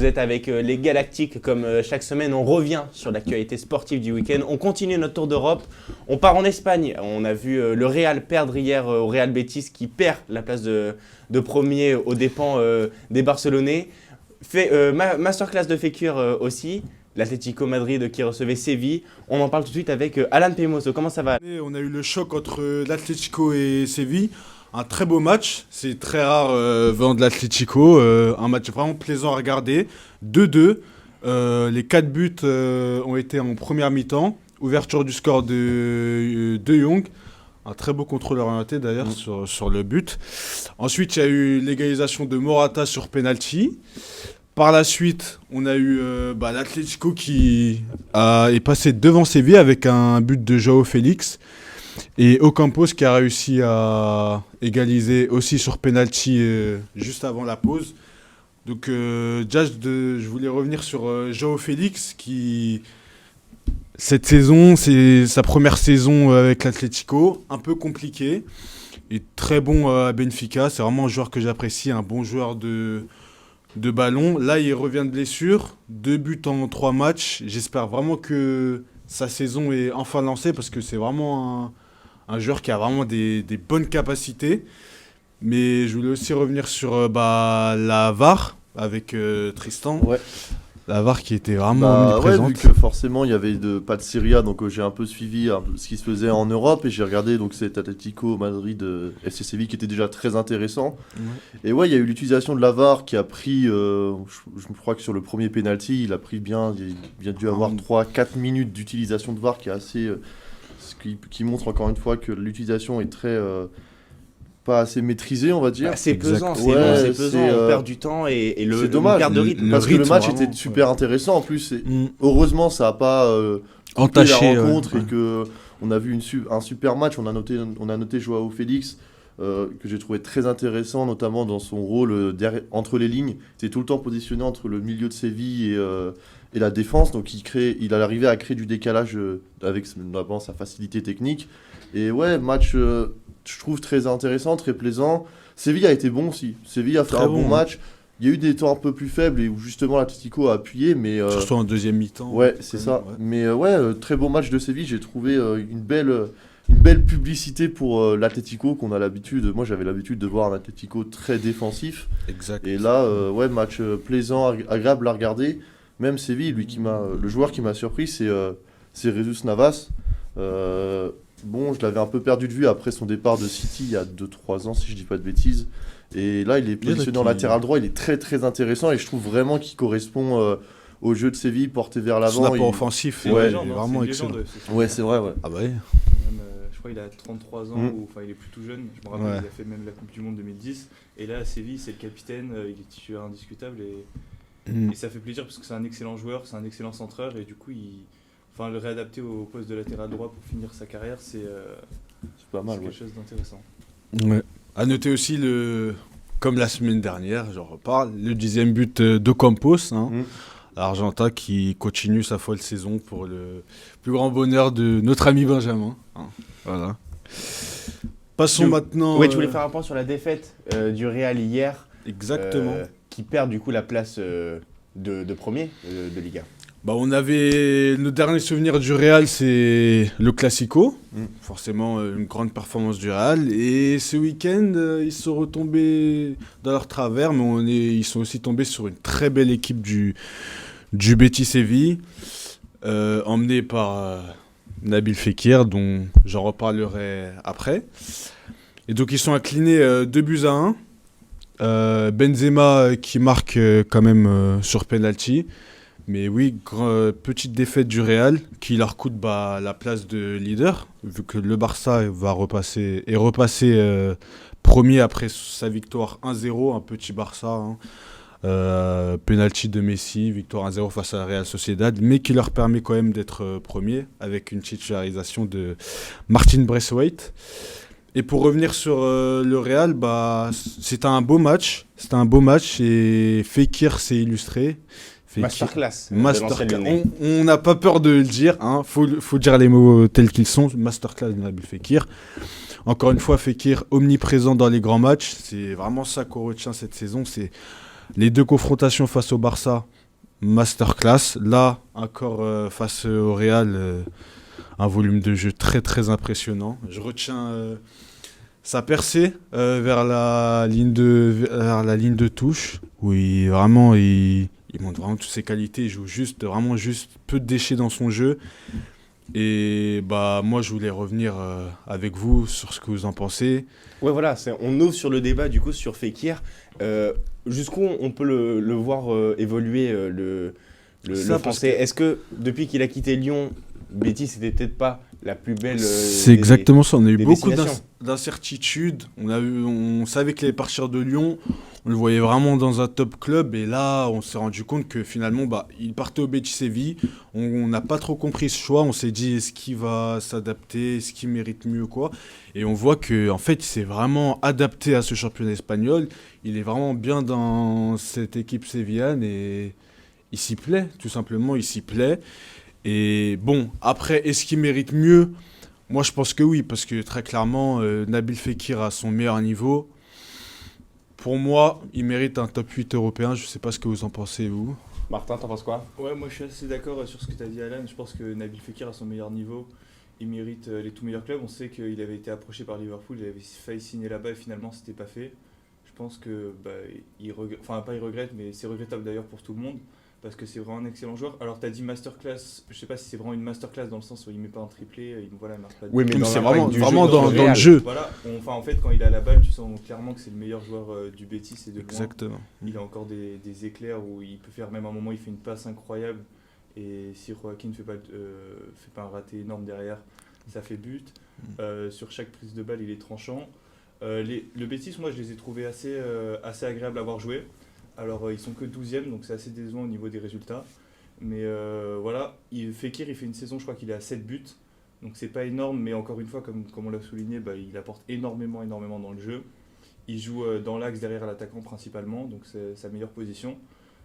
vous êtes avec les Galactiques. Comme chaque semaine, on revient sur l'actualité sportive du week-end. On continue notre tour d'Europe. On part en Espagne. On a vu le Real perdre hier au Real Betis qui perd la place de premier aux dépens des Barcelonais. Masterclass de Fekir aussi. L'Atlético Madrid qui recevait Séville. On en parle tout de suite avec Alan Pemoso. Comment ça va? On a eu le choc entre l'Atlético et Séville. Un très beau match. C'est très rare venant de l'Atlético. Un match vraiment plaisant à regarder. 2-2. Les 4 buts ont été en première mi-temps. Ouverture du score de Jong. Un très beau contrôle orienté d'ailleurs sur le but. Ensuite, il y a eu l'égalisation de Morata sur penalty. Par la suite, on a eu l'Atlético qui est passé devant Séville avec un but de João Félix et Ocampos qui a réussi à égaliser aussi sur penalty juste avant la pause. Donc je voulais revenir sur João Félix qui, cette saison, c'est sa première saison avec l'Atlético, un peu compliquée et très bon à Benfica. C'est vraiment un joueur que j'apprécie, un bon joueur de ballon. Là, il revient de blessure. 2 buts en 3 matchs. J'espère vraiment que sa saison est enfin lancée parce que c'est vraiment un joueur qui a vraiment des bonnes capacités. Mais je voulais aussi revenir sur la VAR avec Tristan. Ouais. La VAR qui était vraiment omniprésente. Vu que forcément il y avait pas de Serie A, donc j'ai un peu suivi ce qui se faisait en Europe et j'ai regardé donc cet Atlético Madrid FC Séville qui était déjà très intéressant. Ouais. Et il y a eu l'utilisation de la VAR qui a pris, je crois que sur le premier penalty, il a dû avoir 3-4 minutes d'utilisation de VAR qui est assez, qui montre encore une fois que l'utilisation est très pas assez maîtrisé, on va dire. C'est pesant, c'est pesant, on perd du temps et c'est dommage, perd de rythme. Parce que le match était super intéressant en plus. Heureusement, ça n'a pas entaché la rencontre et qu'on a vu un super match. On a noté João Félix, que j'ai trouvé très intéressant, notamment dans son rôle entre les lignes. Il était tout le temps positionné entre le milieu de Séville et la défense. Donc il arrivait à créer du décalage avec notamment sa facilité technique. Et match... je trouve très intéressant, très plaisant. Séville a été bon aussi. Séville a fait un bon match. Il y a eu des temps un peu plus faibles et où justement l'Atlético a appuyé. Surtout en deuxième mi-temps. Ouais, c'est ça. Ouais. Mais très beau match de Séville. J'ai trouvé une belle publicité pour l'Atlético qu'on a l'habitude. Moi, j'avais l'habitude de voir un Atlético très défensif. Exact. Et là, match plaisant, agréable à regarder. Même Séville, le joueur qui m'a surpris, c'est Jesus Navas. Je l'avais un peu perdu de vue après son départ de City il y a 2-3 ans, si je dis pas de bêtises. Et là, il est positionné en latéral droit, il est très très intéressant et je trouve vraiment qu'il correspond au jeu de Séville porté vers l'avant. Son apport offensif, il est vraiment excellent. Ouais, c'est vrai. Ouais. Ah bah oui. Même, je crois qu'il a 33 ans, il est plus tout jeune. Je me rappelle, il a fait même la Coupe du Monde 2010. Et là, à Séville, c'est le capitaine, il est titulaire indiscutable et ça fait plaisir parce que c'est un excellent joueur, c'est un excellent centreur et du coup, le réadapter au poste de latéral droit pour finir sa carrière, c'est pas mal. Quelque chose d'intéressant. Ouais. À noter aussi, comme la semaine dernière, j'en reparle, le 10e but d'Ocampos, l'Argentin qui continue sa folle saison pour le plus grand bonheur de notre ami Benjamin. Voilà. Passons maintenant... Oui, tu voulais faire un point sur la défaite du Real hier. Exactement. Qui perd du coup la place de premier de Liga. On avait nos derniers souvenirs du Real, c'est le Classico, forcément une grande performance du Real. Et ce week-end, ils sont retombés dans leur travers, mais ils sont aussi tombés sur une très belle équipe du Betis Séville, emmenée par Nabil Fekir, dont j'en reparlerai après. Et donc ils sont inclinés 2-1. Benzema qui marque quand même sur penalty. Mais oui, petite défaite du Real qui leur coûte la place de leader, vu que le Barça va repasser premier après sa victoire 1-0, un petit Barça. Penalty de Messi, victoire 1-0 face à la Real Sociedad, mais qui leur permet quand même d'être premier avec une titularisation de Martin Braithwaite. Et pour revenir sur le Real, c'était un beau match et Fekir s'est illustré. Masterclass. On n'a pas peur de le dire, faut dire les mots tels qu'ils sont. Masterclass de Nabil Fekir. Encore une fois, Fekir omniprésent dans les grands matchs. C'est vraiment ça qu'on retient cette saison. C'est Les 2 confrontations face au Barça, masterclass. Là, encore face au Real, un volume de jeu très très impressionnant. Je retiens sa percée vers la ligne de touche, où il montre vraiment toutes ses qualités. Il joue vraiment juste peu de déchets dans son jeu. Et moi, je voulais revenir avec vous sur ce que vous en pensez. Ouais, voilà, on ouvre sur le débat du coup sur Fekir. Jusqu'où on peut le voir évoluer le français. Est-ce que depuis qu'il a quitté Lyon, Betis c'était peut-être pas la plus belle C'est exactement ça. On a eu beaucoup destinations. d'incertitudes. On savait qu'il allait partir de Lyon. On le voyait vraiment dans un top club. Et là, on s'est rendu compte que finalement, il partait au Betis Séville. On n'a pas trop compris ce choix. On s'est dit, est-ce qu'il va s'adapter? Est-ce qu'il mérite mieux quoi? Et on voit qu'en fait, il s'est vraiment adapté à ce championnat espagnol. Il est vraiment bien dans cette équipe sévillane. Et il s'y plaît, tout simplement. Il s'y plaît. Et bon, après, est-ce qu'il mérite mieux? Moi, je pense que oui, parce que très clairement, Nabil Fekir à son meilleur niveau. Pour moi, il mérite un top 8 européen. Je ne sais pas ce que vous en pensez, vous. Martin, t'en penses quoi? Ouais, moi je suis assez d'accord sur ce que tu as dit, Alan. Je pense que Nabil Fekir à son meilleur niveau, il mérite les tout meilleurs clubs. On sait qu'il avait été approché par Liverpool, il avait failli signer là-bas et finalement c'était pas fait. Je pense que il regrette, enfin pas il regrette, mais c'est regrettable d'ailleurs pour tout le monde parce que c'est vraiment un excellent joueur. Alors tu as dit masterclass, je sais pas si c'est vraiment une masterclass dans le sens où il met pas un triplé, il marque pas de Oui, mais Mais dans c'est l'impact du vraiment jeu, dans le Real. jeu. Voilà, en fait quand il a la balle, tu sens clairement que c'est le meilleur joueur du Betis et de loin. Exactement. Il a encore des éclairs où il peut faire, même à un moment il fait une passe incroyable et si Joaquin ne fait pas un raté énorme derrière, ça fait but. Sur chaque prise de balle il est tranchant. Le Betis, moi je les ai trouvés assez agréables à avoir joué. Alors ils sont que 12e, donc c'est assez décevant au niveau des résultats. Mais voilà, Fekir il fait une saison, je crois qu'il est à 7 buts. Donc c'est pas énorme, mais encore une fois, comme on l'a souligné, il apporte énormément dans le jeu. Il joue dans l'axe derrière l'attaquant principalement, donc c'est sa meilleure position.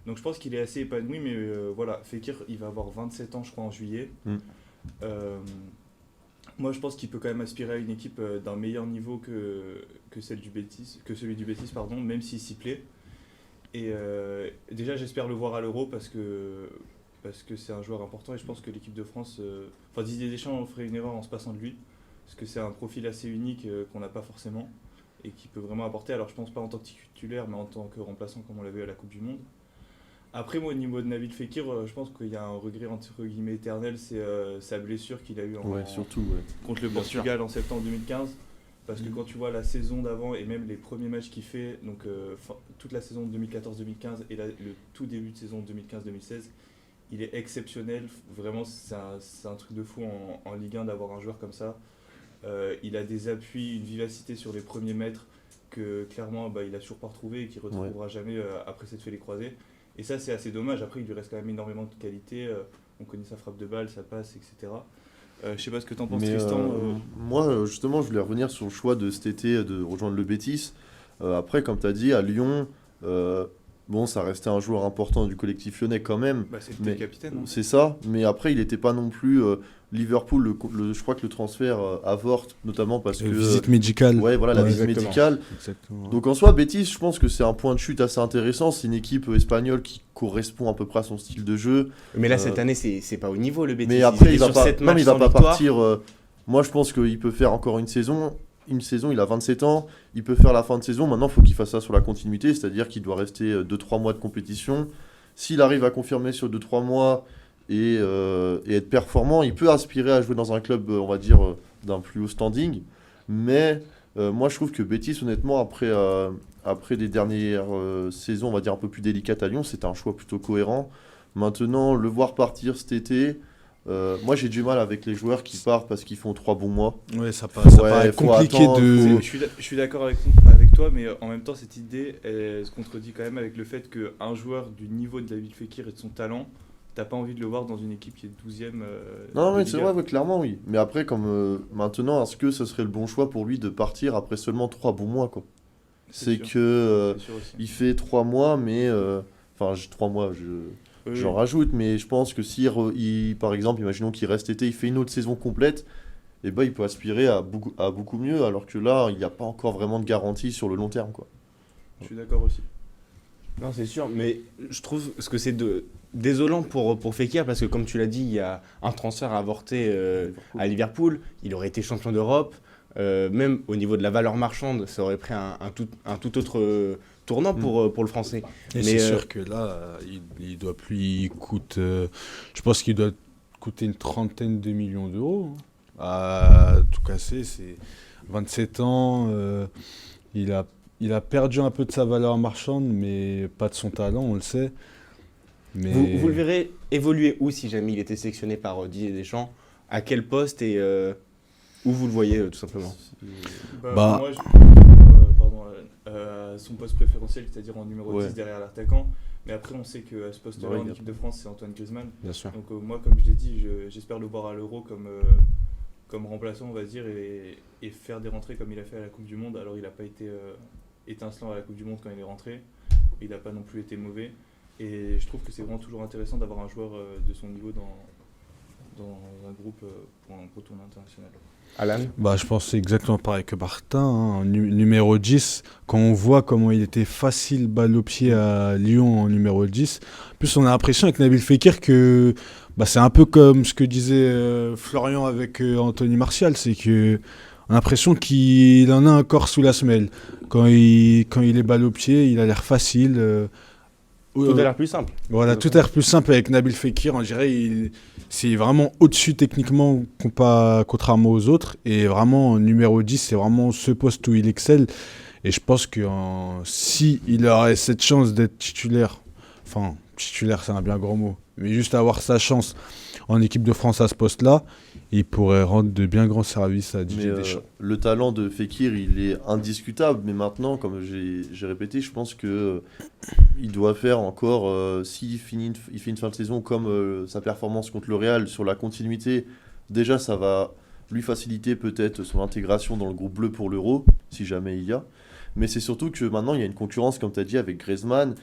Donc je pense qu'il est assez épanoui, mais voilà, Fekir il va avoir 27 ans je crois en juillet. Moi je pense qu'il peut quand même aspirer à une équipe d'un meilleur niveau que celui du Betis, pardon, même s'il s'y plaît. Et déjà j'espère le voir à l'Euro parce que c'est un joueur important et je pense que l'équipe de France, Didier Deschamps ferait une erreur en se passant de lui, parce que c'est un profil assez unique qu'on n'a pas forcément et qui peut vraiment apporter, alors je pense pas en tant que titulaire mais en tant que remplaçant comme on l'a vu à la Coupe du Monde. Après moi au niveau de Nabil Fekir, je pense qu'il y a un regret entre guillemets éternel, c'est sa blessure qu'il a eue contre le Portugal en septembre 2015. Parce que quand tu vois la saison d'avant et même les premiers matchs qu'il fait, donc toute la saison 2014-2015 et le tout début de saison 2015-2016, il est exceptionnel. Vraiment, c'est un truc de fou en Ligue 1 d'avoir un joueur comme ça. Il a des appuis, une vivacité sur les premiers mètres que clairement il a toujours pas retrouvé et qu'il ne retrouvera jamais après s'être fait les croisés. Et ça, c'est assez dommage. Après, il lui reste quand même énormément de qualité. On connaît sa frappe de balle, sa passe, etc. Je sais pas ce que t'en penses, Tristan. Moi, justement, je voulais revenir sur le choix de cet été de rejoindre le Betis. Après, comme tu as dit, à Lyon, ça restait un joueur important du collectif lyonnais quand même. C'était le capitaine. Hein. C'est ça, mais après, il n'était pas non plus Liverpool. Je crois que le transfert avorte, notamment parce que. Visite médicale. Ouais, voilà, la visite médicale. Exactement. Donc en soi, Betis, je pense que c'est un point de chute assez intéressant. C'est une équipe espagnole qui correspond à peu près à son style de jeu. Mais là, cette année, c'est pas au niveau le Betis. Mais après, il va pas victoire. partir. Moi, je pense qu'il peut faire encore une saison. Il a 27 ans, il peut faire la fin de saison. Maintenant, il faut qu'il fasse ça sur la continuité, c'est-à-dire qu'il doit rester 2-3 mois de compétition. S'il arrive à confirmer sur 2-3 mois et être performant, il peut aspirer à jouer dans un club, on va dire, d'un plus haut standing. Mais moi, je trouve que Betis, honnêtement, après des dernières saisons, on va dire, un peu plus délicates à Lyon, c'est un choix plutôt cohérent. Maintenant, le voir partir cet été... moi j'ai du mal avec les joueurs qui partent parce qu'ils font 3 bons mois. Ouais, ça paraît compliqué de. Je suis d'accord avec toi, mais en même temps cette idée elle se contredit quand même avec le fait qu'un joueur du niveau de Nabil Fekir et de son talent, t'as pas envie de le voir dans une équipe qui est 12e. Non mais c'est vrai, clairement oui. Mais après comme maintenant, est-ce que ce serait le bon choix pour lui de partir après seulement 3 bons mois quoi? C'est que il fait 3 mois mais 3 mois j'en rajoute, mais je pense que si, par exemple, imaginons qu'il reste été, il fait une autre saison complète, et il peut aspirer à beaucoup mieux, alors que là, il n'y a pas encore vraiment de garantie sur le long terme. Quoi. Je suis d'accord aussi. Non, c'est sûr, mais je trouve que c'est désolant pour Fekir parce que, comme tu l'as dit, il y a un transfert avorté à Liverpool. Il aurait été champion d'Europe. Même au niveau de la valeur marchande, ça aurait pris un tout autre tournant pour le Français. Et c'est sûr que là, il doit plus, il coûte, je pense qu'il doit coûter une trentaine de millions d'euros. À tout casser, c'est 27 ans, il a perdu un peu de sa valeur marchande, mais pas de son talent, on le sait. Mais... Vous le verrez évoluer où si jamais il était sélectionné par Didier Deschamps? À quel poste et où vous le voyez tout simplement? Moi, son poste préférentiel, c'est-à-dire en numéro 10 derrière l'attaquant. Mais après, on sait qu'à ce poste-là, en équipe de France, c'est Antoine Griezmann. Bien sûr. Donc moi, comme je l'ai dit, j'espère le voir à l'Euro comme remplaçant, on va dire, et faire des rentrées comme il a fait à la Coupe du Monde. Alors, il n'a pas été étincelant à la Coupe du Monde quand il est rentré. Il n'a pas non plus été mauvais. Et je trouve que c'est vraiment toujours intéressant d'avoir un joueur de son niveau dans un groupe pour un gros tournoi international. Alan? Je pense que c'est exactement pareil que Martin. Hein. Numéro 10, quand on voit comment il était facile balle au pied à Lyon en numéro 10, en plus on a l'impression avec Nabil Fekir que c'est un peu comme ce que disait Florian avec Anthony Martial, c'est que on a l'impression qu'il en a un corps sous la semelle. Quand il est balle au pied, il a l'air facile. Tout a l'air plus simple. Voilà, tout a l'air plus simple avec Nabil Fekir. On dirait c'est vraiment au-dessus techniquement contrairement aux autres. Et vraiment, numéro 10, c'est vraiment ce poste où il excelle. Et je pense que si il aurait cette chance d'être titulaire, enfin, titulaire, c'est un bien grand mot, mais juste avoir sa chance en équipe de France à ce poste-là, il pourrait rendre de bien grands services à Didier Deschamps. Le talent de Fekir, il est indiscutable, mais maintenant, comme j'ai répété, je pense que il doit faire encore, s'il finit une fin de saison comme sa performance contre le Real sur la continuité, déjà ça va lui faciliter peut-être son intégration dans le groupe bleu pour l'Euro, si jamais il y a. Mais c'est surtout que maintenant il y a une concurrence, comme tu as dit, avec Griezmann.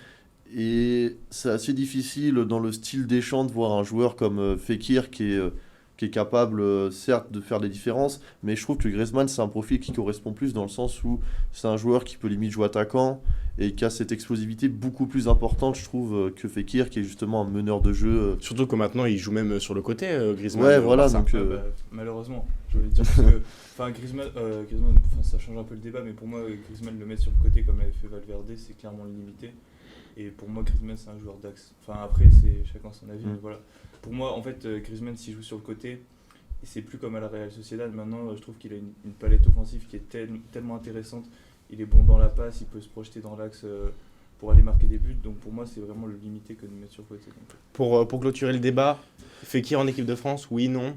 Et c'est assez difficile dans le style Deschamps de voir un joueur comme Fekir qui est capable, certes, de faire des différences, mais je trouve que Griezmann, c'est un profil qui correspond plus dans le sens où c'est un joueur qui peut limite jouer attaquant et qui a cette explosivité beaucoup plus importante, je trouve, que Fekir, qui est justement un meneur de jeu. Surtout que maintenant, il joue même sur le côté, Griezmann. Ouais, voilà, donc... malheureusement, je voulais dire que Griezmann, ça change un peu le débat, mais pour moi, Griezmann le mettre sur le côté comme l'avait fait Valverde, c'est clairement limité. Et pour moi, Griezmann, c'est un joueur d'axe. Enfin, après, c'est chacun son avis, mais voilà. Pour moi, en fait, Griezmann, s'il joue sur le côté, et c'est plus comme à la Real Sociedad. Maintenant, je trouve qu'il a une palette offensive qui est tellement intéressante. Il est bon dans la passe, il peut se projeter dans l'axe pour aller marquer des buts. Donc pour moi, c'est vraiment le limité que de mettre sur le côté. Pour clôturer le débat, Fekir en équipe de France, oui, non?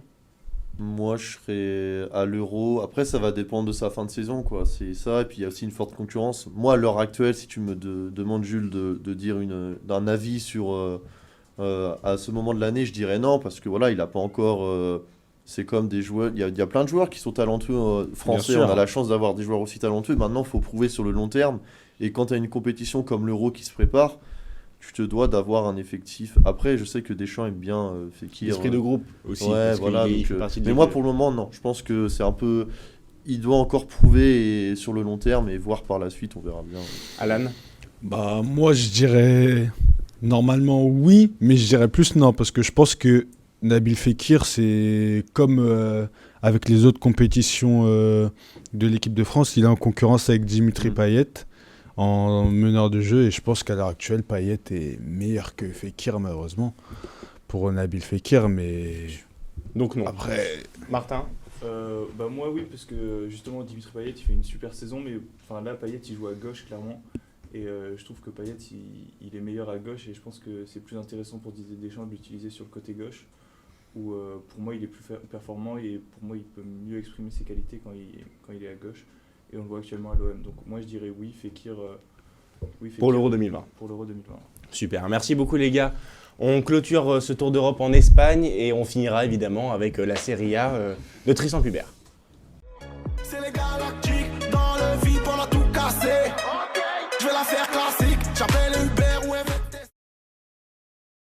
Moi, je serais à l'Euro. Après, ça va dépendre de sa fin de saison, quoi. C'est ça. Et puis, il y a aussi une forte concurrence. Moi, à l'heure actuelle, si tu me demandes, Jules, de dire d'un avis sur à ce moment de l'année, je dirais non, parce que voilà, il n'a pas encore. C'est comme des joueurs. Il y a plein de joueurs qui sont talentueux français. On a la chance d'avoir des joueurs aussi talentueux. Maintenant, il faut prouver sur le long terme. Et quand tu as une compétition comme l'Euro qui se prépare, tu te dois d'avoir un effectif. Après, je sais que Deschamps aime bien Fekir. L'esprit de groupe aussi. Ouais, voilà. Mais moi, pour le moment, non. Je pense que c'est un peu. Il doit encore prouver sur le long terme et voir par la suite, on verra bien. Alan? Moi, je dirais normalement oui, mais je dirais plus non, parce que je pense que Nabil Fekir, c'est comme avec les autres compétitions de l'équipe de France, il est en concurrence avec Dimitri Payet en meneur de jeu, et je pense qu'à l'heure actuelle, Payet est meilleur que Fekir, malheureusement, pour Nabil Fekir, mais... Donc non. Après... Martin? Moi, oui, parce que justement, Dimitri Payet, il fait une super saison, mais là, Payet, il joue à gauche, clairement, et je trouve que Payet, il est meilleur à gauche, et je pense que c'est plus intéressant pour Didier Deschamps de l'utiliser sur le côté gauche, où pour moi, il est plus performant, et pour moi, il peut mieux exprimer ses qualités quand il est à gauche. Et on le voit actuellement à l'OM. Donc moi je dirais oui, Fekir pour l'Euro 2020. Pour l'Euro 2020. Super, merci beaucoup les gars. On clôture ce tour d'Europe en Espagne et on finira évidemment avec la Serie A de Tristan Pubert.